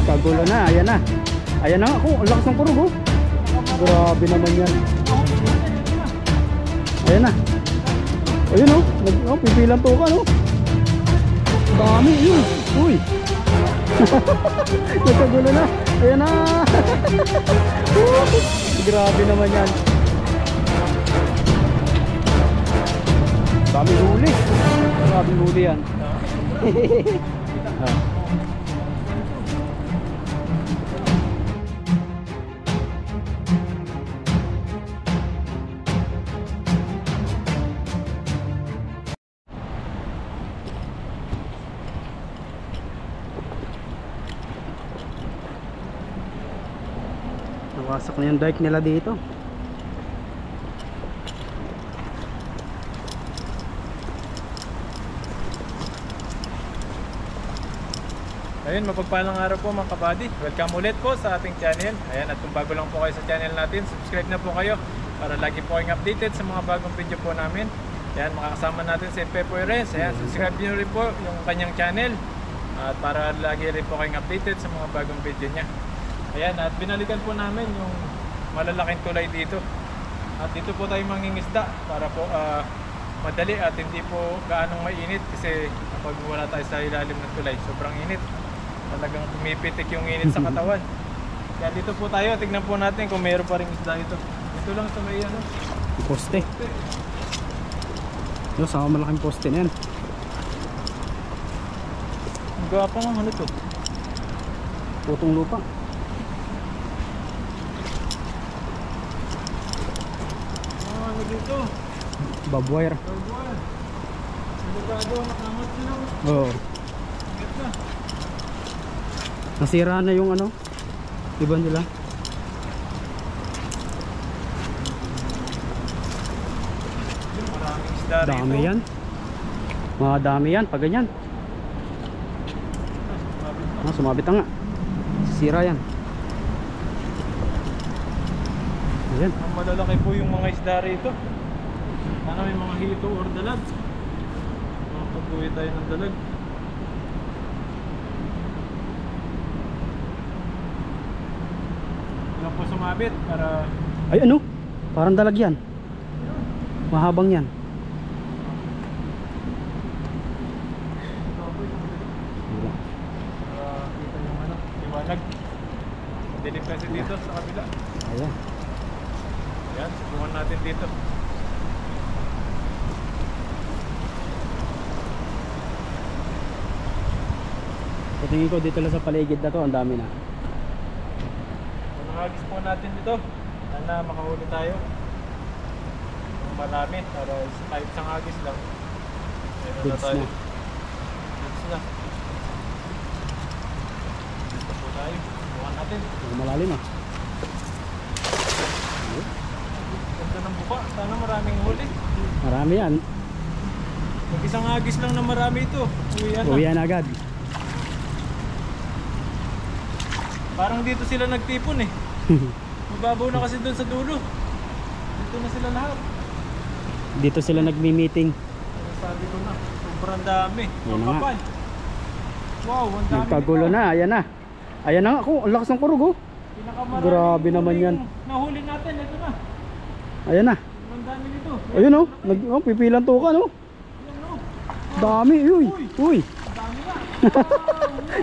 Nagkagulo na, ayan na. Ayan na ako, ang lakas ng kurog oh. Grabe naman yan. Ayan na. Ayun oh, pipilang tukan oh. Dami yun. Uy. Nagkagulo na. Ayan na. Grabe naman yan. Daming huli. Daming huli yan. Nawasak na yung dike nila dito. Ayun, mapagpalang araw po mga kabady. Welcome ulit po sa ating channel. Ayan, at kung bago lang po kayo sa channel natin, subscribe na po kayo para lagi po kayong updated sa mga bagong video po namin. Ayan, makakasama natin si Pepo Ires. Ayan, subscribe nyo rin po yung kanyang channel at para lagi rin po kayong updated sa mga bagong video niya. Ayan, at binalikan po namin yung malalaking tulay dito. At dito po tayo mangingisda para po madali at hindi po gaanong mainit kasi kapag wala tayo sa ilalim ng tulay, sobrang init. Talagang pumipitik yung init sa katawan. Kaya dito po tayo, tignan po natin kung mayroon pa rin isda dito. Ito lang sa may ano, poste. Yo, sama malaking poste na yan. Ang gapa ng ano to? Putong lupa. Ano dito? Barbwire. Barbwire. Delikado, nakamot sila. Oo. Ganda. Nasira na yung ano, iba nila. Maraming isda rito. Dami yan. Mga dami yan, pag ganyan. Sumabit na nga. Sira yan. Ayan. Ang malalaki po yung mga isda rito. Sana may mga hito or dalag. Makapag-uwi tayo ng dalag. Lang po sumabit para... Ay ano? Parang dalag yan. Mahabang yan. Kita yung ano, liwanag. Dilim kasi dito sa kabila. Ayan. Ayan, subukan natin dito. Sa tingin ko dito lang sa paligid na to, ang dami na. Hagis po natin dito. Sana makahuli tayo. Marami para kahit isang hagis lang. Meron na Goods tayo. na. Goods na. Dito po tayo. Bukan natin. Malalim ah. Ganda ng buka. Sana maraming huli. Marami yan. Pag isang hagis lang na marami ito. Uwian na. Uwian agad. Parang dito sila nagtipon eh. Mababaw na kasi doon sa dulo. Dito na sila lahat. Dito sila nagmi-meeting. Sabi ko na, sobrang dami. Yan na nga. Kapal. Wow, ang dami. Nagkagulo na, ayan na. Ayan na ako, ang lakas ng kurog oh. Pinakamaraming Grabe naman yan. Nahuli natin, ito na. Ayan na. Ang dami nito. Ayun oh, pipilang tukan oh. Ayan o. Dami, uy. Uy. Ang dami na.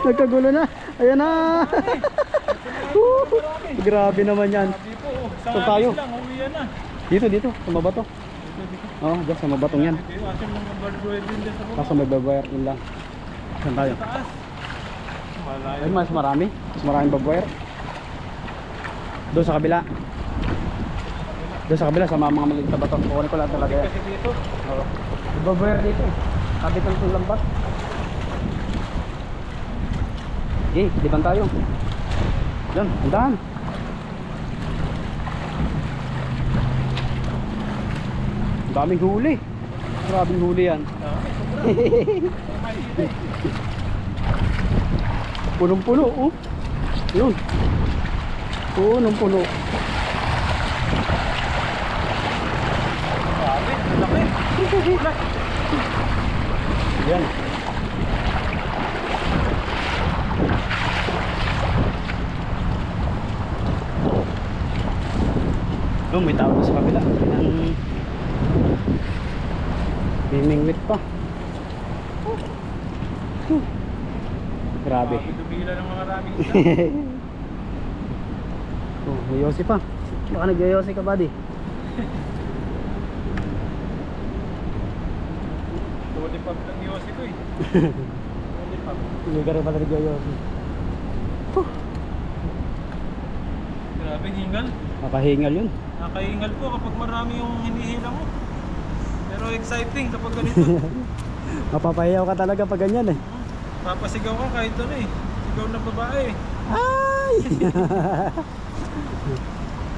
Nagkagulo na. Ayan na. Grabe naman yan. Sabi po, sa Ito tayo. lang, uwian na. Dito, sa mabato. Dito. Oo, dyan sa mabatong yan. Dito, asin mga barbroid din dyan sa baba. Kaso may babayar yun lang. Saan tayo? Sa taas. Malayo. Ayun, mas marami. Mas maraming babayar. Doon sa kabila. Doon sa kabila, sa mga maliit na bato. Kukunin ko lang talaga yan. Kasi dito. Oo. May babayar dito eh. Kapitan itong lambat. Okay, diban tayo. Yan, andahan. Daming huli. Grabing huli yan. Punong-puno oh. Yun. Punong-puno. Grabe, laki. Yan. Doon may tao sa kabila. Ang bimingwit pa. Grabe. Dumila ng mga raming isda. Oh, may yosi pa. Baka nag-yosi ka, buddy. Lollipop lang yosi ko eh. Lollipop. Hindi ka rin pala nag-yosi. Grabe, hingal. Makahingal yun. Nakahingal po kapag marami yung hinihila mo. Pero exciting kapag ganito. Mapapahiyaw ka talaga pag ganyan eh. Papasigaw ka kahit ano eh. Sigaw na babae. Ay!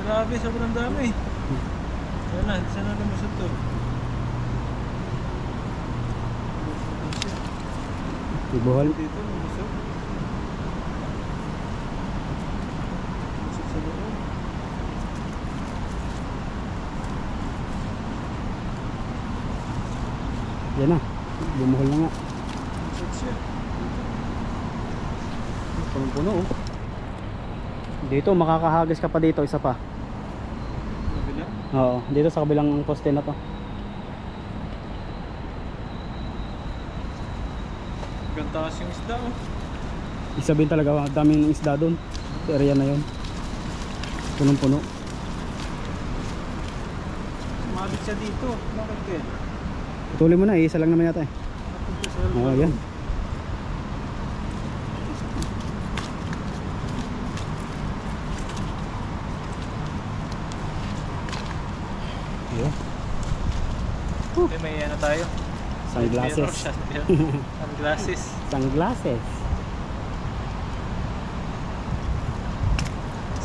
Grabe, sobrang dami. Yan na, saan na lumusot to? Ibuhol. Dito, lumusot. Lumusot sa loob. Yan na. Bumuhol na nga. Lumusot siya. Punong-puno oh. Dito makakahagas ka pa dito, isa pa. Nabila? Oo, dito sa kabilang poste na to. Gantaas yung isda oh. Isabihin talaga, daming isda doon. Sa area na yun. Punong-puno. Sumabit siya dito. Bakit kaya? Tuloy mo na, isa lang naman yata eh. Napunta sa Oo, yan. Yan. Okay, may ano tayo. Sunglasses. Sunglasses. Sunglasses.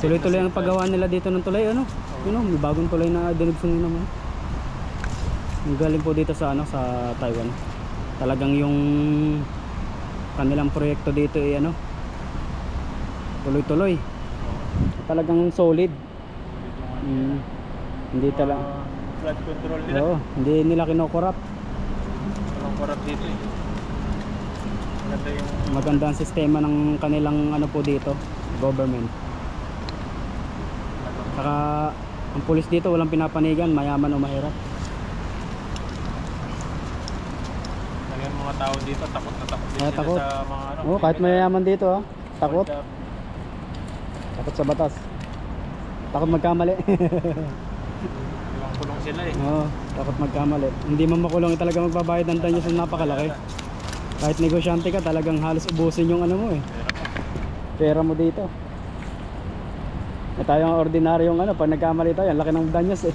Tuloy-tuloy ang paggawa nila dito ng tulay, ano? Yun, may bagong tulay na dinugsong naman. Ang galing po dito sa ano, sa Taiwan. Talagang yung kanilang proyekto dito ay ano, tuloy-tuloy. Talagang solid. Hindi talaga. Flood control nila. Oo, hindi nila kinokorap. Walang korap dito eh. Maganda yung Maganda ang sistema ng kanilang ano po dito, government. Saka ang pulis dito walang pinapanigan, mayaman o mahirap. Yung mga tao dito, takot na takot din Kaya sila takot. sa mga ano. Oo, kahit mayayaman dito ah, takot. Hold up. Takot sa batas. Takot magkamali. Ilang kulong sila eh. Oo, takot magkamali. Hindi man makulong talaga magbabayad ng danyos na napakalaki. Kahit negosyante ka, talagang halos ubusin yung ano mo eh. Pera mo dito. Eh tayo ang ordinaryong ano, pag nagkamali tayo, ang laki ng danyos eh.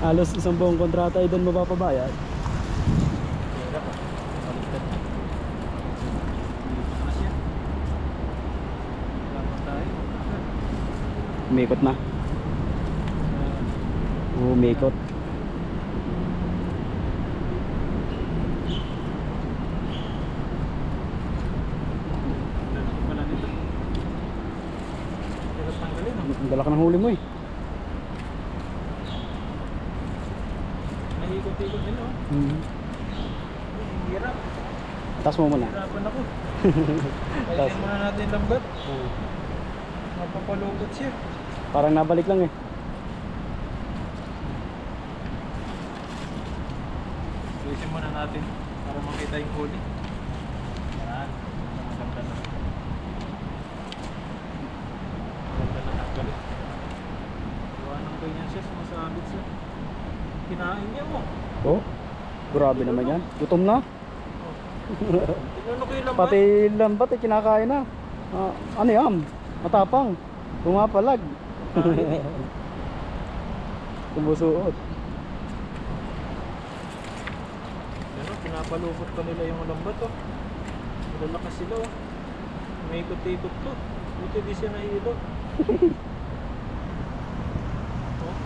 Halos isang buong kontrata ay doon mapapabayad. Pera pa. Baliktad na. Dito na siya. Wala pa tayo. Umikot na. Umikot. Dito pala dito. Hirap tanggalin oh. Ang dala ka ng huli mo eh. Naikot-ikot nila oh. Ang hirap. Taas mo muna. Hirapan ako. Pahisin muna natin yung lambat. Mapapalukot siya. Parang nabalik lang eh. Pahisin muna natin para makita yung huli. Yan. Maganda na. Maganda na nagkalit. Gawa ng ganyan siya. Sumasabit siya. Kinain niya mo. Oh, grabe naman yan. Gutom na. Tinanong ko yung lambat. Pati lambat eh, kinakain na. Ano yan? Matapang. Pumapalag. Tumusuot. Pero pinapalukot pa nila yung lambat oh. Malalakas sila oh. May ikot-ikot to. Buti di siya nahilo. Oh.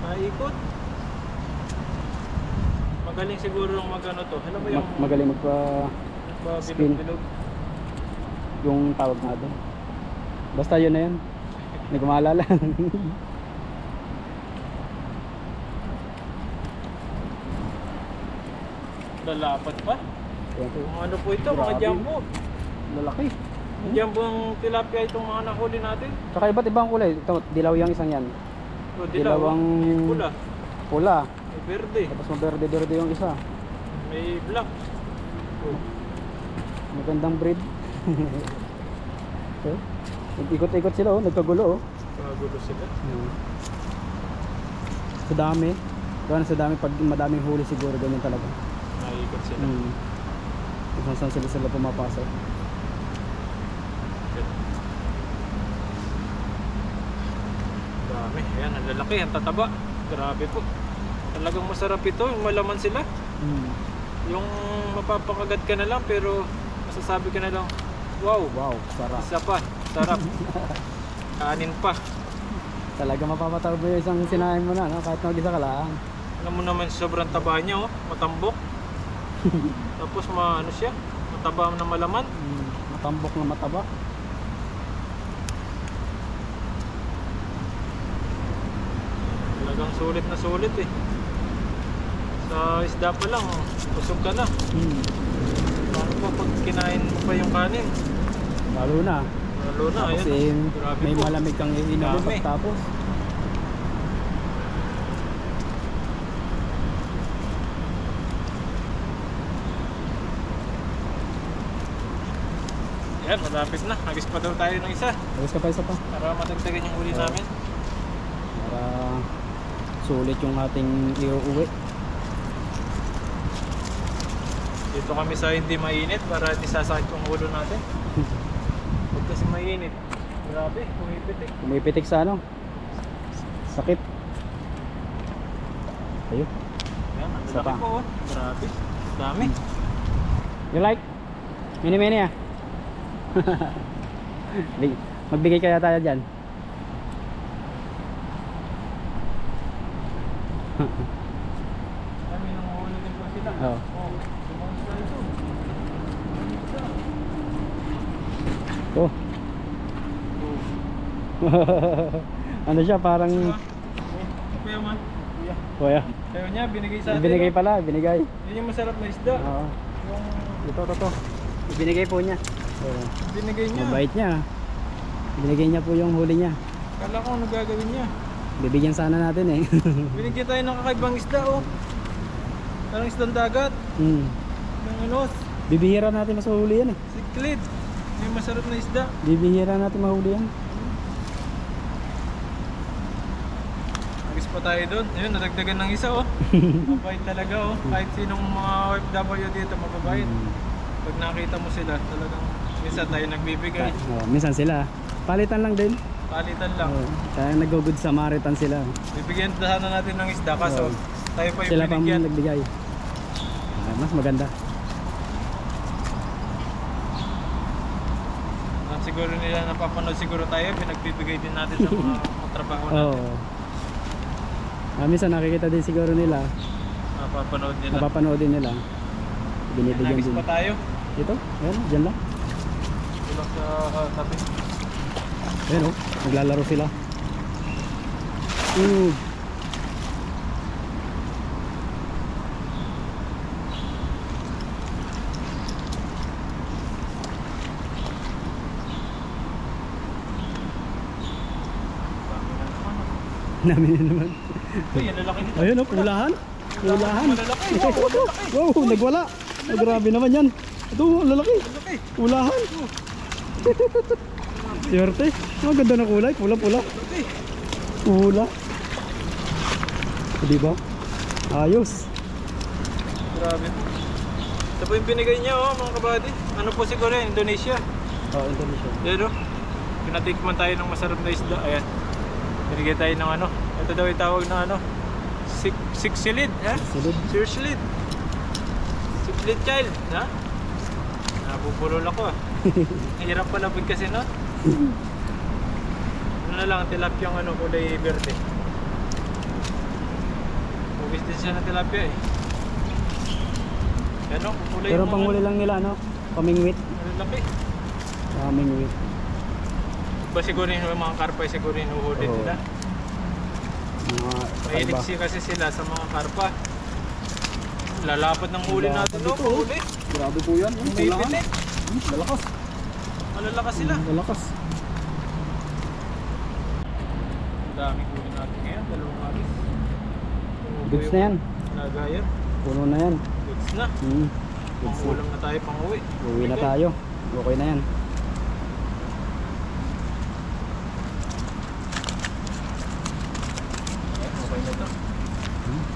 Naikot. Magaling siguro yung magano to. Alam mo yung Magaling spin. bilog-bilog. Yung tawag nga doon. Basta yun na yun. Hindi ko maalala. Lalapad pa. Yan po. Mga ano po ito, mga Grabe. jumbo. Lalaki. Diyan buong tilapia itong mga nahuli natin. Tsaka iba't ibang kulay. Ito, dilaw yung isang yan. O, Dilaw ang may pula, pula. may verde, Tapos maberde-berde yung isa. may black. Oh, Magandang breed. Okay. Nag-ikot-ikot sila, oh. Nagkagulo, oh. kagulo sila. Sa dami. Gano'n sa dami. Pag madaming huli siguro, ganyan talaga. Naikot sila. Kung saan sila pumapasok. Dami. Ayan, ang lalaki, ang tataba. Grabe po. Talagang masarap ito, yung malaman sila. Yung mapapakagat ka na lang pero masasabi ka na lang, wow, Wow, sarap. isa pa, sarap. Kanin pa. Talaga mapapatawag mo yung isang sinahin mo na, no? Kahit mag-isa ka lang. Alam mo naman sobrang taba niya, oh. Matambok. Tapos ano siya, mataba na malaman. Matambok na mataba. Talagang sulit na sulit eh. Sa isda pa lang, busog ka na. Paano pa pag kinain mo pa yung kanin? Lalo na. Lalo na, Tapos ayan. eh, Grabe may po. malamig kang iinom Dami. tapos. Ayan, malapit na. Agis pa daw tayo ng isa Tapos ka pa isa pa. para matagdagan yung huli Oo. namin. Para sulit yung ating iuuwi. Dito kami sa hindi mainit para hindi sasakit yung ulo natin. Huwag kasi mainit. Grabe, kumipit eh. Pumipitik sa ano? Sakit. Ayun. Ayan, ang Isa laki pa. po oh. Grabe, dami. You like? Mini-mini ah. Magbigay kaya tayo dyan. Kami nang huli din po sila. Oo. Oh, sumang sila ito. Oh. Ano siya parang Kuya man. Kuya. kuya. Sayo niya, binigay sa atin. Binigay no? pala, binigay. Yun yung masarap na isda. Oo. Yung Ito. Binigay po niya. Oo. binigay niya. Mabait niya. Binigay niya po yung huli niya. Kala ko ano gagawin niya. Bibigyan sana natin eh. Binigyan tayo ng kakaibang isda oh. Parang isdang dagat. Yung ano, Bibihira natin masahuli yan eh. siklid. May masarap na isda. Bibihira natin mahuli yan. Agis pa tayo doon. Ayun, nadagdagan ng isa oh. Mabait talaga oh. Kahit sinong mga OFW dito mababait. Pag nakita mo sila, talagang minsan tayo nagbibigay. Oh, minsan sila. Palitan lang din. Palitan lang. Oh, kaya nag-good Samaritan sila. Bibigyan sana natin ng isda kaso Oo. tayo pa yung Sila pang binigyan. nagbigay. Mas maganda. At siguro nila napapanood siguro tayo, pinagbibigay din natin sa mga katrabaho natin. Oo. Minsan nakikita din siguro nila. Napapanood nila. Napapanood din nila. Binibigyan Nagis din. pa tayo. Ito, ayan, dyan lang. Tulak sa tabi. Ayan oh, naglalaro sila. Namin na naman. Uy, ang lalaki nito. Ayun oh, pulahan. Pulahan. Malalaki. Wow, malalaki. Wow, nagwala. Ay, grabe naman yan. Ito, lalaki. Malaki. Pulahan. Swerte. Ang ganda ng kulay. Pula-pula. Malaki. Pula. Di ba? Ayos. Grabe po. Ito po yung binigay niya oh, mga kabady. Ano po siguro yan? Indonesia. Oh, Indonesia. Yan oh. Pinatikman tayo ng masarap na isda. Ayan. Binigay tayo ng ano. Ito daw itawag na ano. Six-silid. Ha? Silid. Six-silid. Six-silid child. Ha? Napupulol ako ah. Hirap palabig kasi no? Ano na lang, tilapia yung ano, kulay verde. Bugis din siya ng tilapia eh. Yan o, kulay Pero yung panghuli lang nila, no? Pamingwit. laki. Pamingwit. Ba siguro yung mga karpa siguro yung uhuli Oo. nila. Mga Mahilig kalba. kasi sila sa mga karpa. Lalapad ng huli Lalapad natin no, dito, oh. huli. Grabe po yan. Pipitik. Malakas. Malalakas sila. Lalakas. Ang daming huli natin ngayon, dalawang alis. Goods na yan. Nagayan. Puno na yan. Goods na. Goods na. Pangulam na tayo pang uwi. Uwi na tayo. Okay na yan. Okay na to.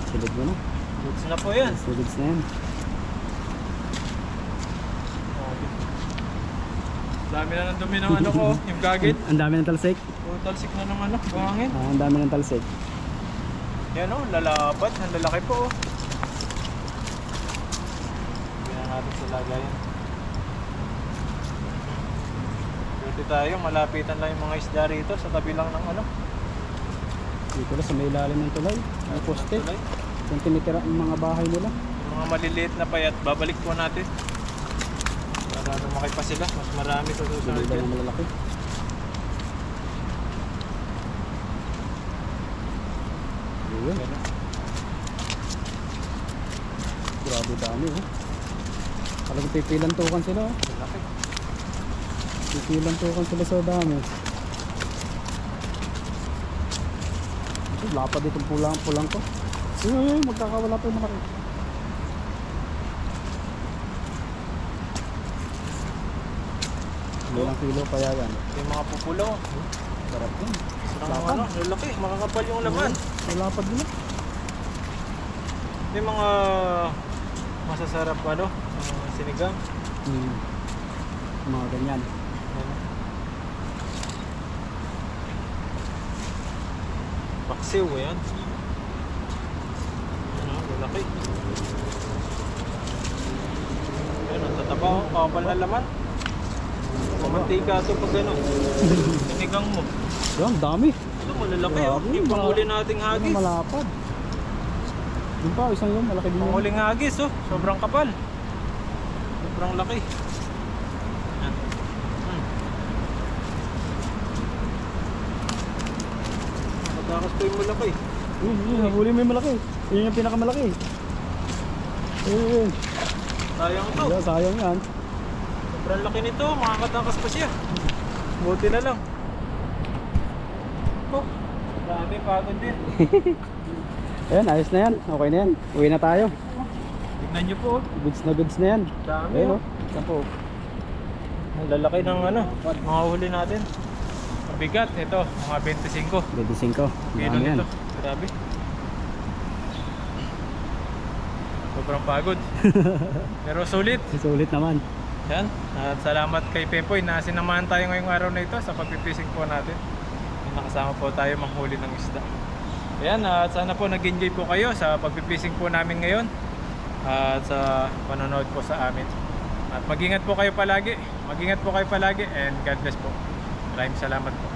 Silid mo na. Goods na po yan. Goods na yan. Dami na ng dumi ng ano ko, yung gagit. Ang dami ng talsik. Puro talsik na ng ano, buhangin. Ang dami ng talsik. Yan o, lalapad. Ang lalaki po o. Tignan natin sa lagayan. Buti tayo, malapitan lang yung mga isda rito sa tabi lang ng ano. Dito na sa may ilalim ng tulay. May poste. Tulay. Yung tinitira ang mga bahay nila. Yung mga maliliit na payat, babalik po natin. Para lumaki pa sila, mas marami sa susunod Silid yan. ng malalaki. Ayun. Yan o. Grabe dami oh. Talagang pipilantukan sila oh. Malaki. Pipilantukan sila sa dami. Lapad itong pulang ko. Uy, magkakawala pa yung malaki. Ilang kilo kaya yan? Yung mga pupulo. Sarap yan. Sarang Lapad. ano, lalaki, makakapal yung laman. Lapad nila. Yung mga masasarap ano, sinigang. Mga ganyan. Ano. Paksiw, yan. Ano, lalaki. Ayun, ang tataba, oh, kapal na laman. Mamantika ito pag ano, sinigang mo. Yan, dami. Ito, malalaki oh. Grabe, Yung panghuli nating hagis. Malapad. Yung pa, isang yun, malaki din yun. Panghuling hagis oh, sobrang kapal. Sobrang laki. Yan. Matakas po yung malaki. Nahuli mo yung malaki. Yun yung pinakamalaki. Ayun. Sayang ito. Yeah, sayang yan. Sobrang laki nito, makakatakas pa siya. Buti na lang. Oh, dami pagod din. Ayan, ayos na yan. Okay na yan. Uwi na tayo. Tignan nyo po. Goods na yan. Dami Ayun oh. oh. Yan po. Ang lalaki ng ano, mga huli natin. Mabigat, ito, mga 25 25. kilo Marami yan. nito. Grabe. Sobrang pagod. Pero sulit. Sulit naman. Yan. At salamat kay Pepoy na sinamahan tayo ngayong araw na ito sa pagpipising po natin. Nakasama po tayo manghuli ng isda. Ayan, at sana po nag-enjoy po kayo sa pagpipising po namin ngayon. At sa panonood po sa amin. At mag-ingat po kayo palagi. Mag-ingat po kayo palagi and God bless po. Maraming salamat po.